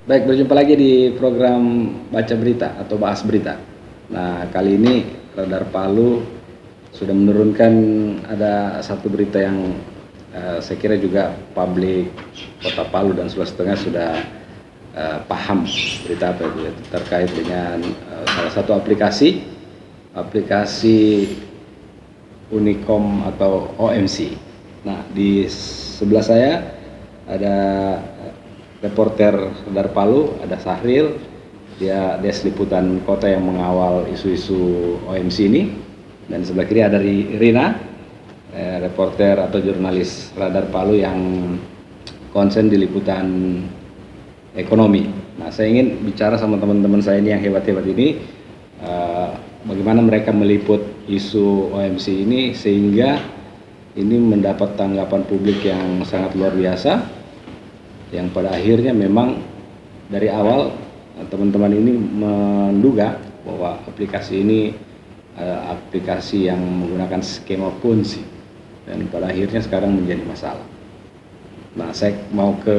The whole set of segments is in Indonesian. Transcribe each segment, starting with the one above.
Baik, berjumpa lagi di program Baca Berita atau Bahas Berita. Nah, kali ini Radar Palu sudah menurunkan ada satu berita yang saya kira juga publik Kota Palu dan Sulawesi Tengah sudah paham berita apa itu, terkait dengan salah satu aplikasi Unicom atau OMC. Nah, di sebelah saya ada reporter Radar Palu, ada Sahril, dia Liputan Kota yang mengawal isu-isu OMC ini, dan sebelah kiri ada Rina, reporter atau jurnalis Radar Palu yang konsen di liputan ekonomi. Nah, saya ingin bicara sama teman-teman saya ini yang hebat-hebat ini, bagaimana mereka meliput isu OMC ini sehingga ini mendapat tanggapan publik yang sangat luar biasa, yang pada akhirnya memang dari awal teman-teman ini menduga bahwa aplikasi ini aplikasi yang menggunakan skema Ponzi, dan pada akhirnya sekarang menjadi masalah. Nah, saya mau ke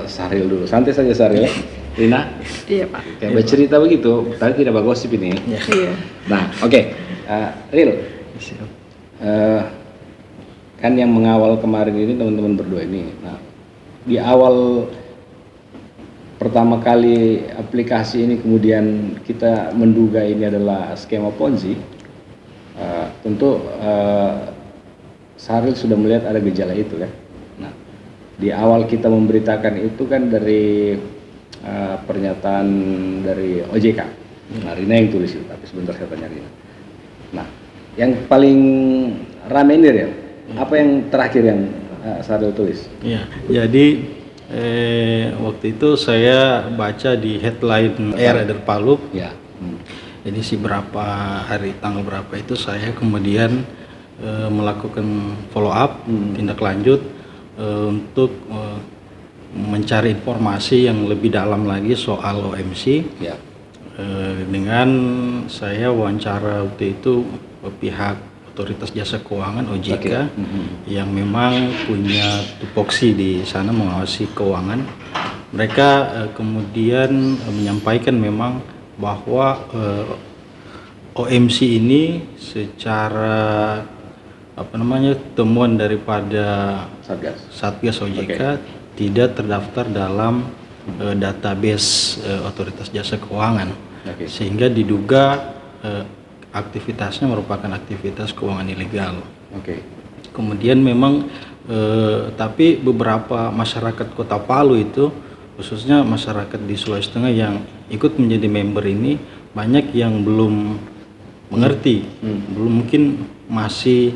Sahril dulu. Santai saja Sahril. Rina? Iya Pak. Kayak bercerita begitu, tapi tidak bagosip ini. Iya. Nah, oke. Ril, kan yang mengawal kemarin ini teman-teman berdua ini. Nah, di awal pertama kali aplikasi ini kemudian kita menduga ini adalah skema Ponzi, tentu Sahril sudah melihat ada gejala itu kan. Nah, di awal kita memberitakan itu kan dari pernyataan dari OJK. Nah, Rina yang tulis itu, tapi sebentar saya tanya Rina. Nah, yang paling rame ini ya, apa yang terakhir yang Sahril tulis? Ya, jadi waktu itu saya baca di headline Radar Palu. Ya. Jadi tanggal berapa itu saya kemudian melakukan follow up, tindak lanjut untuk mencari informasi yang lebih dalam lagi soal OMC. Ya. Dengan saya wawancara waktu itu pihak Otoritas Jasa Keuangan OJK, yang memang punya tupoksi di sana mengawasi keuangan. Mereka kemudian menyampaikan memang bahwa OMC ini secara temuan daripada Satgas OJK tidak terdaftar dalam database Otoritas Jasa Keuangan, sehingga diduga aktivitasnya merupakan aktivitas keuangan ilegal. Kemudian memang tapi beberapa masyarakat Kota Palu itu, khususnya masyarakat di Sulawesi Tengah yang ikut menjadi member ini, banyak yang belum mengerti, belum mungkin masih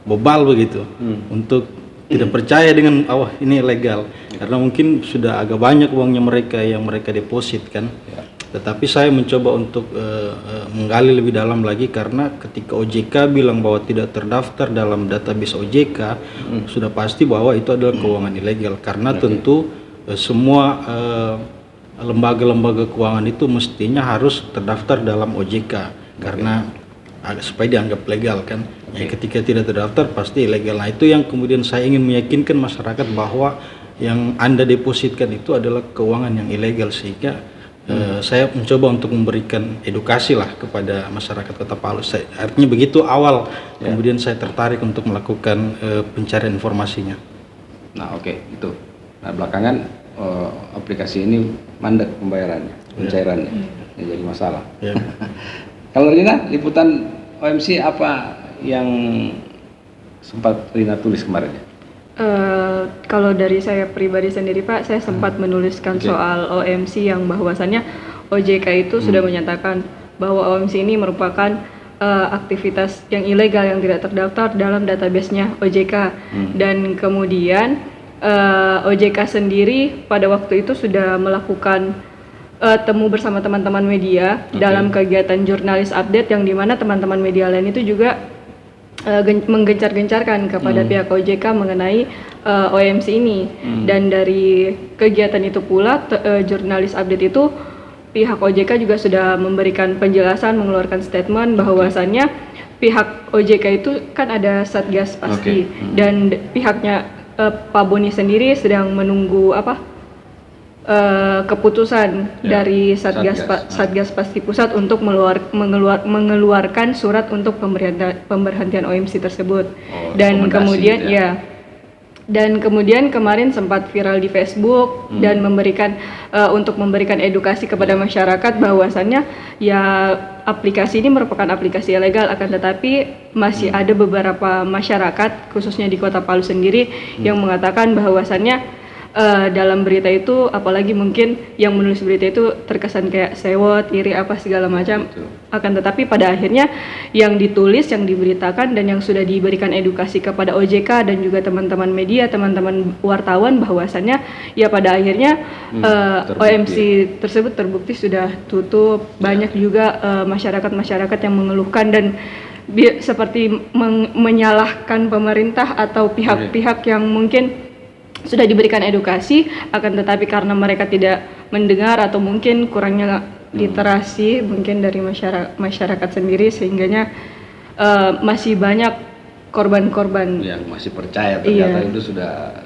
bebal begitu untuk tidak percaya dengan ini legal, karena mungkin sudah agak banyak uangnya mereka yang mereka deposit kan. Tetapi saya mencoba untuk menggali lebih dalam lagi, karena ketika OJK bilang bahwa tidak terdaftar dalam database OJK, sudah pasti bahwa itu adalah keuangan ilegal, karena tentu semua lembaga-lembaga keuangan itu mestinya harus terdaftar dalam OJK, karena supaya dianggap legal kan. Ya, ketika tidak terdaftar pasti ilegal. Nah, itu yang kemudian saya ingin meyakinkan masyarakat bahwa yang Anda depositkan itu adalah keuangan yang ilegal, sehingga saya mencoba untuk memberikan edukasi lah kepada masyarakat Kota Palu. Artinya begitu awal, kemudian saya tertarik untuk melakukan pencarian informasinya. Nah, itu. Nah, belakangan aplikasi ini mandek pembayarannya, pencairannya, yang jadi masalah. Kalau Rina, liputan OMC apa yang sempat Rina tulis kemarin? Kalau dari saya pribadi sendiri Pak, saya sempat menuliskan soal OMC yang bahwasannya OJK itu sudah menyatakan bahwa OMC ini merupakan aktivitas yang ilegal yang tidak terdaftar dalam database-nya OJK. Dan kemudian OJK sendiri pada waktu itu sudah melakukan temu bersama teman-teman media dalam kegiatan jurnalis update, yang dimana teman-teman media lain itu juga menggencar-gencarkan kepada pihak OJK mengenai OMC ini. Dan dari kegiatan itu pula jurnalis update itu pihak OJK juga sudah memberikan penjelasan, mengeluarkan statement bahwasannya pihak OJK itu kan ada satgas pasti, dan pihaknya Pak Boni sendiri sedang menunggu keputusan dari Satgas Pasti Pusat untuk mengeluarkan surat untuk pemberhentian OMC tersebut. Dan kemudian dan kemudian kemarin sempat viral di Facebook dan untuk memberikan edukasi kepada masyarakat bahwasannya ya aplikasi ini merupakan aplikasi ilegal, akan tetapi masih ada beberapa masyarakat khususnya di Kota Palu sendiri yang mengatakan bahwasannya dalam berita itu, apalagi mungkin yang menulis berita itu terkesan kayak sewot, iri apa segala macam. Akan tetapi pada akhirnya yang ditulis, yang diberitakan dan yang sudah diberikan edukasi kepada OJK dan juga teman-teman media, teman-teman wartawan bahwasannya ya pada akhirnya OMC tersebut terbukti sudah tutup. Banyak juga masyarakat-masyarakat yang mengeluhkan dan seperti menyalahkan pemerintah atau pihak-pihak yang mungkin sudah diberikan edukasi, akan tetapi karena mereka tidak mendengar atau mungkin kurangnya literasi mungkin dari masyarakat sendiri, sehingganya masih banyak korban-korban yang masih percaya ternyata itu sudah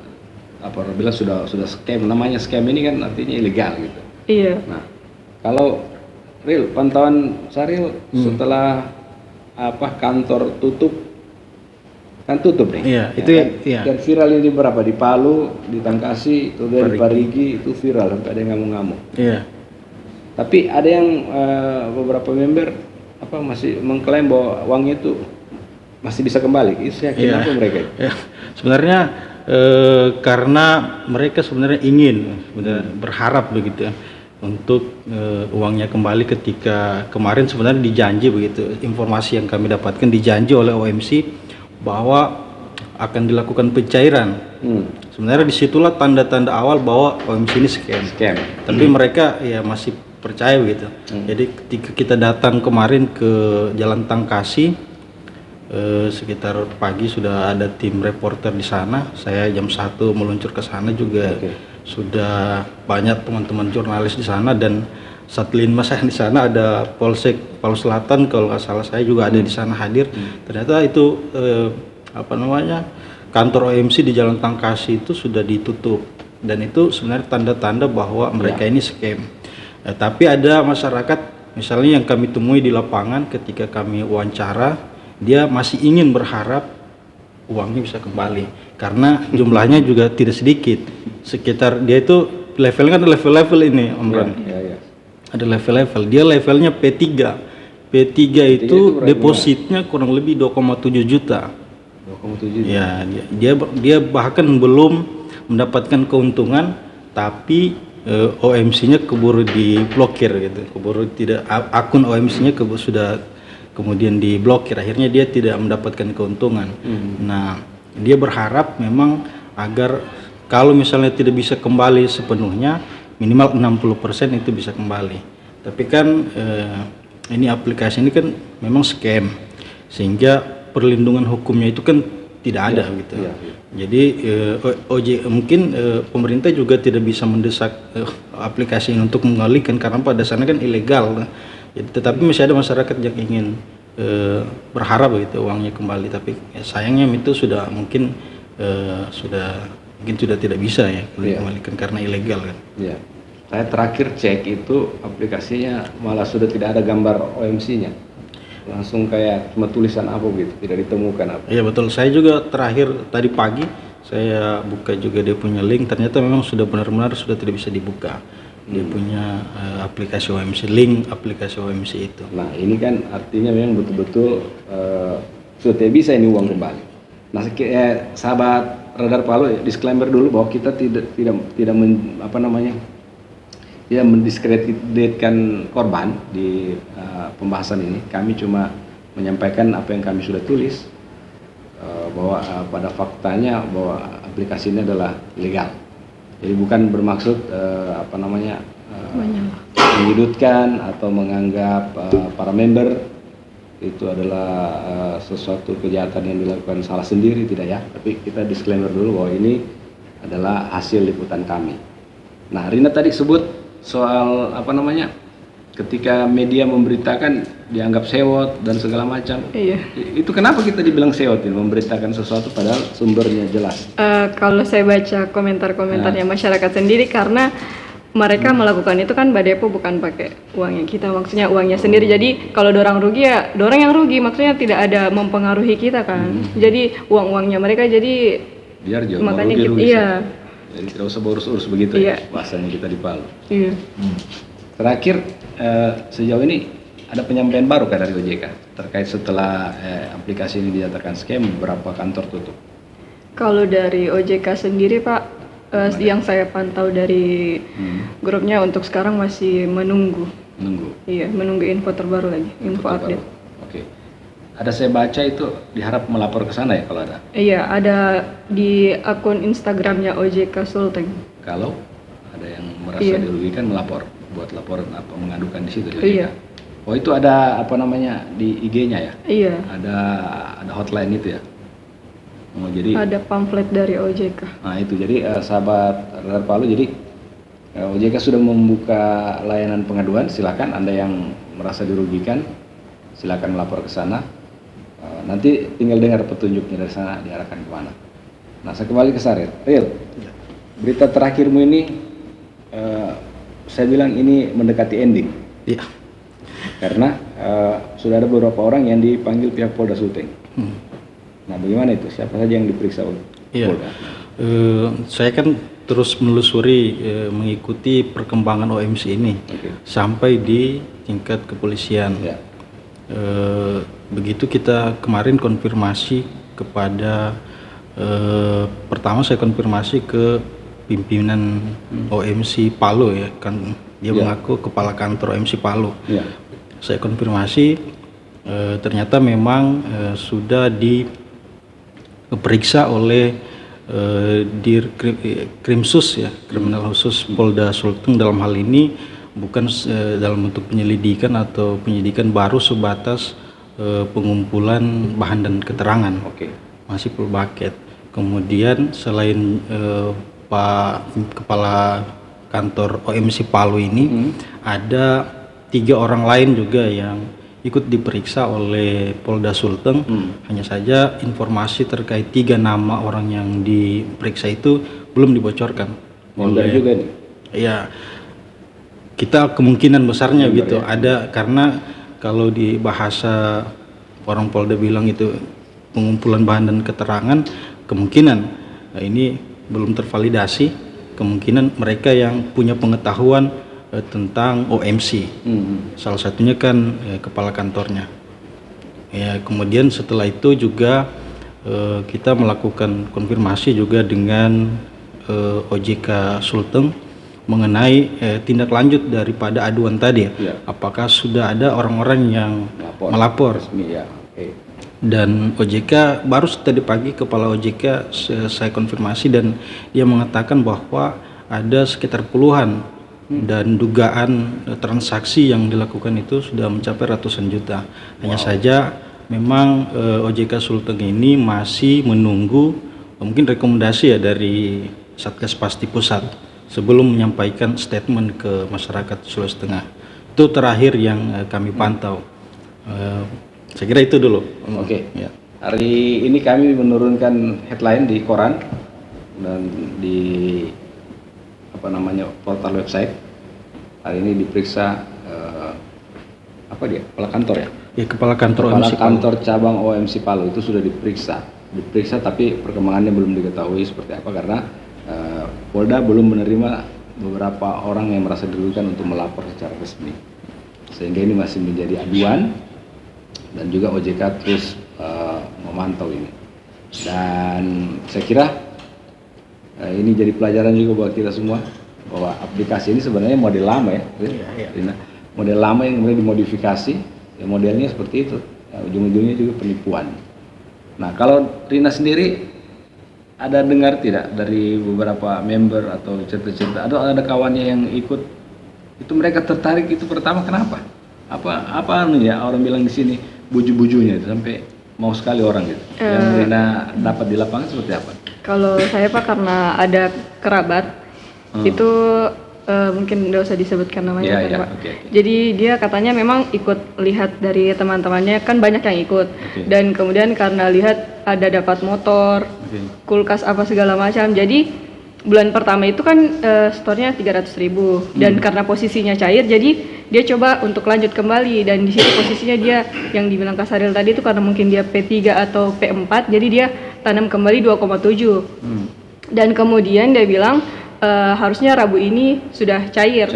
bilang sudah scam. Namanya scam ini kan artinya ilegal gitu. Iya. Nah, kalau Ril, pantauan Saril setelah kantor tutup, kan tutup nih. Iya, itu kan? iya. Dan viral ini berapa di Palu, di Tangkasi, kemudian di Parigi itu viral sampai ada yang ngamuk-ngamuk. Iya. Tapi ada yang beberapa member masih mengklaim bahwa uangnya itu masih bisa kembali. Itu yakin apa mereka? Iya. Sebenarnya karena mereka sebenarnya ingin berharap begitu ya untuk uangnya kembali ketika kemarin sebenarnya dijanji begitu. Informasi yang kami dapatkan dijanji oleh OMC bahwa akan dilakukan pencairan. Sebenarnya disitulah tanda-tanda awal bahwa OMC ini scam. Tapi mereka ya masih percaya begitu. Jadi ketika kita datang kemarin ke Jalan Tangkasi, sekitar pagi sudah ada tim reporter di sana. Saya jam 1 meluncur ke sana juga. Sudah banyak teman-teman jurnalis di sana dan Satlinmas yang di sana, ada Polsek Palu Selatan kalau nggak salah, saya juga ada di sana hadir. Ternyata itu kantor OMC di Jalan Tangkasi itu sudah ditutup dan itu sebenarnya tanda-tanda bahwa mereka ini scam. Tapi ada masyarakat misalnya yang kami temui di lapangan ketika kami wawancara, dia masih ingin berharap uangnya bisa kembali karena jumlahnya juga tidak sedikit. Sekitar dia itu levelnya kan level-level ini, Om Ron. Ada level-level. Dia levelnya P3. P3 itu depositnya kurang lebih 2,7 juta. 2,7 juta. Ya, dia bahkan belum mendapatkan keuntungan, tapi OMC-nya keburu diblokir gitu. Akun OMC-nya sudah kemudian diblokir. Akhirnya dia tidak mendapatkan keuntungan. Nah, dia berharap memang agar kalau misalnya tidak bisa kembali sepenuhnya, minimal 60% itu bisa kembali. Tapi kan ini aplikasi ini kan memang scam, sehingga perlindungan hukumnya itu kan tidak ada gitu. Jadi mungkin pemerintah juga tidak bisa mendesak aplikasi ini untuk mengalihkan karena pada sana kan ilegal. Jadi, tetapi masih ada masyarakat yang ingin berharap gitu uangnya kembali. Tapi sayangnya itu sudah mungkin sudah tidak bisa ya dikembalikan karena ilegal kan. Iya. Saya terakhir cek itu aplikasinya malah sudah tidak ada gambar OMC-nya. Langsung kayak cuma tulisan apa gitu, tidak ditemukan apa. Iya betul. Saya juga terakhir tadi pagi saya buka juga dia punya link, ternyata memang sudah benar-benar sudah tidak bisa dibuka. Dia punya aplikasi OMC, link aplikasi OMC itu. Nah, ini kan artinya memang betul-betul sudah tidak bisa ini uang kembali. Nah, sahabat Radar Palu, disclaimer dulu bahwa kita tidak mendiskreditkan korban di pembahasan ini. Kami cuma menyampaikan apa yang kami sudah tulis, bahwa pada faktanya bahwa aplikasi ini adalah legal. Jadi bukan bermaksud menyudutkan atau menganggap para member itu adalah sesuatu kejahatan yang dilakukan salah sendiri, tidak ya. Tapi kita disclaimer dulu bahwa ini adalah hasil liputan kami. Nah, Rina tadi sebut soal ketika media memberitakan dianggap sewot dan segala macam. Iya. Itu kenapa kita dibilang sewot ini, memberitakan sesuatu padahal sumbernya jelas? Kalau saya baca komentar-komentarnya masyarakat sendiri, karena mereka melakukan itu kan Mbak Depo bukan pakai uangnya kita, maksudnya uangnya sendiri. Jadi kalau dorang rugi ya dorang yang rugi, maksudnya tidak ada mempengaruhi kita kan. Jadi uang-uangnya mereka, jadi Biar jauh makanya rugi-rugi. iya. Jadi tidak usah urus-urus begitu Iya. ya bahasanya kita di Palu. Iya. Terakhir, sejauh ini ada penyampaian baru kan dari OJK terkait setelah aplikasi ini dinyatakan scam, beberapa kantor tutup. Kalau dari OJK sendiri Pak, yang saya pantau dari grupnya untuk sekarang masih menunggu. Menunggu. Iya, menunggu info terbaru lagi, info terbaru. update. Oke. Ada saya baca itu diharap melapor ke sana ya kalau ada. Iya, ada di akun Instagramnya OJK Sulteng. Kalau ada yang merasa Iya. dirugikan melapor, buat laporan apa mengadukan di situ di OJK. Iya. Oh itu ada apa namanya di IG-nya ya? Iya, Ada hotline itu ya. Oh jadi ada pamflet dari OJK. nah itu jadi sahabat Radar Palu, jadi OJK sudah membuka layanan pengaduan. Silakan Anda yang merasa dirugikan silakan melapor ke sana. Nanti tinggal dengar petunjuknya dari sana diarahkan kemana. Nah saya kembali ke Saril. Ril, berita terakhirmu ini saya bilang ini mendekati ending Iya. karena sudah ada beberapa orang yang dipanggil pihak Polda Sulteng. Nah bagaimana itu? Siapa saja yang diperiksa oleh Iya. Polda? Saya kan terus menelusuri mengikuti perkembangan OMC ini Oke. sampai di tingkat kepolisian. Ya. Begitu kita kemarin konfirmasi kepada pertama saya konfirmasi ke pimpinan OMC Palu ya, kan dia Ya. mengaku kepala kantor OMC Palu. Ya. Saya konfirmasi ternyata memang sudah diperiksa oleh Dir Krimsus ya, Kriminal Khusus Polda Sulteng dalam hal ini bukan dalam bentuk penyelidikan atau penyidikan, baru sebatas pengumpulan bahan dan keterangan. Oke. Masih full bucket. Kemudian selain Pak Kepala Kantor OMC Palu ini ada 3 orang lain juga yang ikut diperiksa oleh Polda Sulteng. Hanya saja informasi terkait 3 nama orang yang diperiksa itu belum dibocorkan Member juga nih. ya, kita kemungkinan besarnya Member gitu ya. ada, karena kalau di bahasa orang Polda bilang itu pengumpulan bahan dan keterangan, kemungkinan ini belum tervalidasi, kemungkinan mereka yang punya pengetahuan tentang OMC. Salah satunya kan kepala kantornya. Ya, kemudian setelah itu juga kita melakukan konfirmasi juga dengan OJK Sulteng mengenai tindak lanjut daripada aduan tadi. Ya. Apakah sudah ada orang-orang yang melapor? Resmi ya. Oke. Dan OJK baru tadi pagi kepala OJK saya konfirmasi dan dia mengatakan bahwa ada sekitar puluhan dan dugaan transaksi yang dilakukan itu sudah mencapai ratusan juta. Hanya saja memang OJK Sulteng ini masih menunggu mungkin rekomendasi ya dari Satgas Pasti Pusat sebelum menyampaikan statement ke masyarakat Sulawesi Tengah. Itu terakhir yang kami pantau. Saya kira itu dulu. Oke. Ya. Hari ini kami menurunkan headline di koran dan di portal website. Hari ini diperiksa apa dia? Kepala kantor ya? Ya, kepala kantor Kepala OMC Palu. kantor cabang OMC Palu itu sudah diperiksa tapi perkembangannya belum diketahui seperti apa karena Polda belum menerima beberapa orang yang merasa dirugikan untuk melapor secara resmi, sehingga ini masih menjadi aduan dan juga OJK terus memantau ini. Dan saya kira ini jadi pelajaran juga buat kita semua bahwa aplikasi ini sebenarnya model lama ya, Rina. Model lama yang kemudian dimodifikasi, ya modelnya seperti itu, ujung-ujungnya juga penipuan. Nah kalau Rina sendiri ada dengar tidak dari beberapa member atau cerita-cerita, ada kawannya yang ikut, itu mereka tertarik itu pertama kenapa? Apa ya orang bilang di sini buju-bujunya itu sampai mau sekali orang gitu. Yang Rina dapat di lapangan seperti apa? Kalau saya Pak, karena ada kerabat itu mungkin nggak usah disebutkan namanya Iya, kan iya, Pak. oke. Jadi dia katanya memang ikut lihat dari teman-temannya, kan banyak yang ikut. Oke. Dan kemudian karena lihat ada dapat motor, Oke. kulkas apa segala macam. Jadi bulan pertama itu kan store-nya 300.000 dan karena posisinya cair, jadi dia coba untuk lanjut kembali, dan di situ posisinya dia yang dibilang Kak Saril tadi itu karena mungkin dia P3 atau P4, jadi dia tanam kembali 2,7. Dan kemudian dia bilang harusnya Rabu ini sudah cair.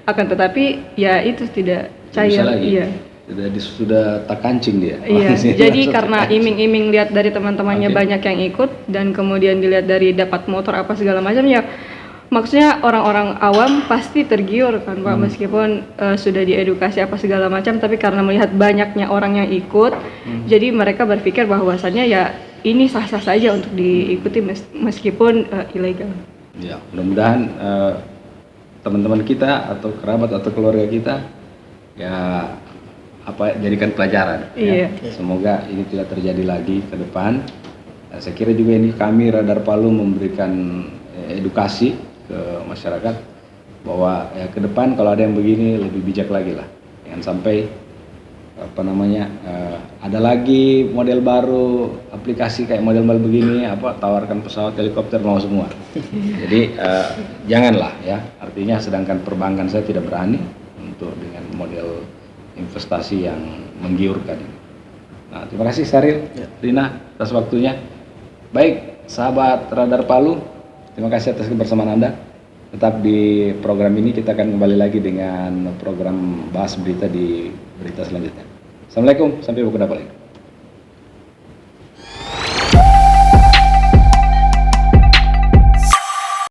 Akan tetapi ya itu tidak cair. Bisa lagi. Iya. Sudah tak kancing dia. Iya, Masih jadi masuk karena tak kancing. iming-iming lihat dari teman-temannya Oke. banyak yang ikut, dan kemudian dilihat dari dapat motor apa segala macam, ya maksudnya orang-orang awam pasti tergiur kan Pak, meskipun sudah diedukasi apa segala macam, tapi karena melihat banyaknya orang yang ikut, jadi mereka berpikir bahwasannya ya ini sah-sah saja untuk diikuti meskipun ilegal. Ya, mudah-mudahan teman-teman kita atau kerabat atau keluarga kita ya jadikan pelajaran. Iya. Ya. Semoga ini tidak terjadi lagi ke depan. Saya kira juga ini kami Radar Palu memberikan edukasi ke masyarakat bahwa ya ke depan kalau ada yang begini lebih bijak lagi lah. Jangan sampai ada lagi model baru aplikasi kayak model-model begini tawarkan pesawat helikopter mau semua. Jadi janganlah ya, artinya sedangkan perbankan saya tidak berani untuk dengan model investasi yang menggiurkan ini. Nah, terima kasih Saril, Rina atas waktunya. Baik, sahabat Radar Palu, terima kasih atas kebersamaan Anda. Tetap di program ini, kita akan kembali lagi dengan program bahas berita di berita selanjutnya. Assalamualaikum, sampai berjumpa lagi.